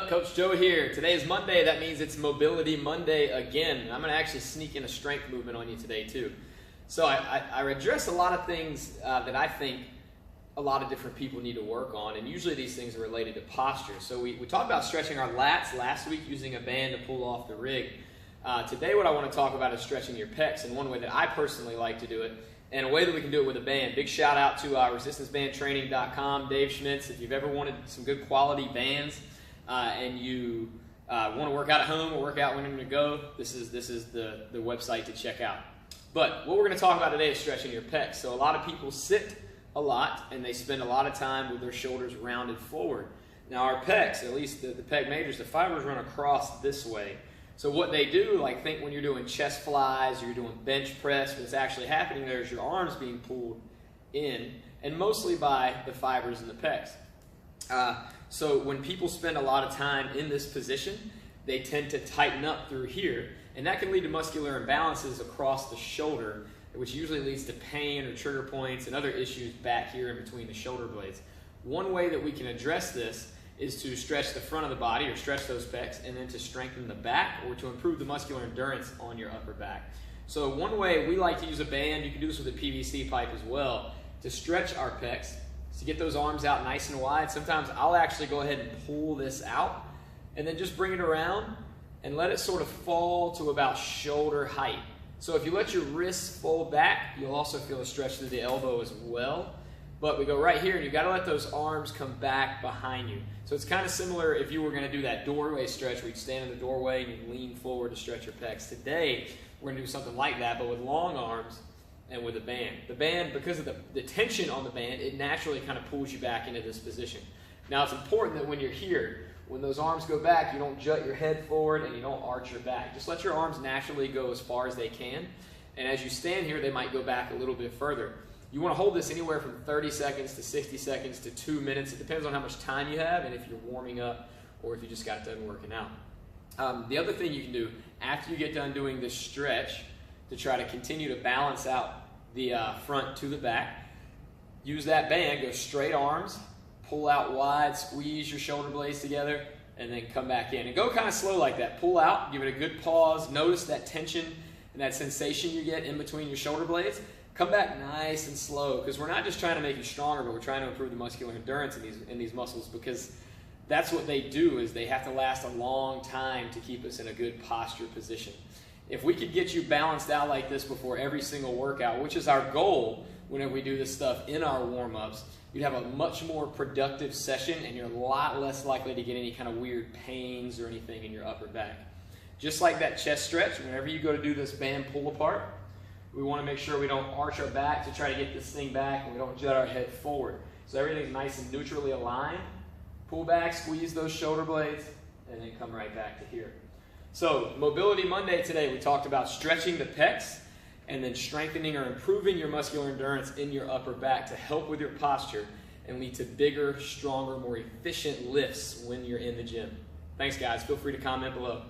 up? Coach Joe here. Today is Monday. That means it's Mobility Monday again. I'm going to actually sneak in a strength movement on you today too. So I address a lot of things that I think a lot of different people need to work on, and usually these things are related to posture. So we talked about stretching our lats last week using a band to pull off the rig. Today what I want to talk about is stretching your pecs, and one way that I personally like to do it, and a way that we can do it with a band. Big shout out to resistancebandtraining.com, Dave Schmitz. If you've ever wanted some good quality bands and you want to work out at home or work out when you're going to go, this is the website to check out. But what we're going to talk about today is stretching your pecs. So a lot of people sit a lot and they spend a lot of time with their shoulders rounded forward. Now our pecs, at least the pec majors, the fibers run across this way. So what they do, like think when you're doing chest flies or you're doing bench press, what's actually happening there is your arms being pulled in, and mostly by the fibers in the pecs. So when people spend a lot of time in this position, they tend to tighten up through here, and that can lead to muscular imbalances across the shoulder, which usually leads to pain or trigger points and other issues back here in between the shoulder blades. One way that we can address this is to stretch the front of the body or stretch those pecs, and then to strengthen the back or to improve the muscular endurance on your upper back. So one way we like to use a band, you can do this with a PVC pipe as well, to stretch our pecs, to get those arms out nice and wide. Sometimes I'll actually go ahead and pull this out and then just bring it around and let it sort of fall to about shoulder height. So if you let your wrists fold back, you'll also feel a stretch through the elbow as well. But we go right here, and you've got to let those arms come back behind you. So it's kind of similar if you were going to do that doorway stretch where you stand in the doorway and you lean forward to stretch your pecs. Today, we're going to do something like that, but with long arms and with a band. The band, because of the tension on the band, it naturally kind of pulls you back into this position. Now it's important that when you're here, when those arms go back, you don't jut your head forward and you don't arch your back. Just let your arms naturally go as far as they can. And as you stand here, they might go back a little bit further. You want to hold this anywhere from 30 seconds to 60 seconds to 2 minutes. It depends on how much time you have and if you're warming up or if you just got done working out. The other thing you can do after you get done doing this stretch to try to continue to balance out the front to the back, use that band, go straight arms, pull out wide, squeeze your shoulder blades together, and then come back in. And go kind of slow like that. Pull out, give it a good pause, notice that tension and that sensation you get in between your shoulder blades. Come back nice and slow, because we're not just trying to make you stronger, but we're trying to improve the muscular endurance in these muscles, because that's what they do, is they have to last a long time to keep us in a good posture position. If we could get you balanced out like this before every single workout, which is our goal whenever we do this stuff in our warm-ups, you'd have a much more productive session, and you're a lot less likely to get any kind of weird pains or anything in your upper back. Just like that chest stretch, whenever you go to do this band pull apart, we want to make sure we don't arch our back to try to get this thing back, and we don't jut our head forward. So everything's nice and neutrally aligned. Pull back, squeeze those shoulder blades, and then come right back to here. So Mobility Monday today, we talked about stretching the pecs and then strengthening or improving your muscular endurance in your upper back to help with your posture and lead to bigger, stronger, more efficient lifts when you're in the gym. Thanks guys. Feel free to comment below.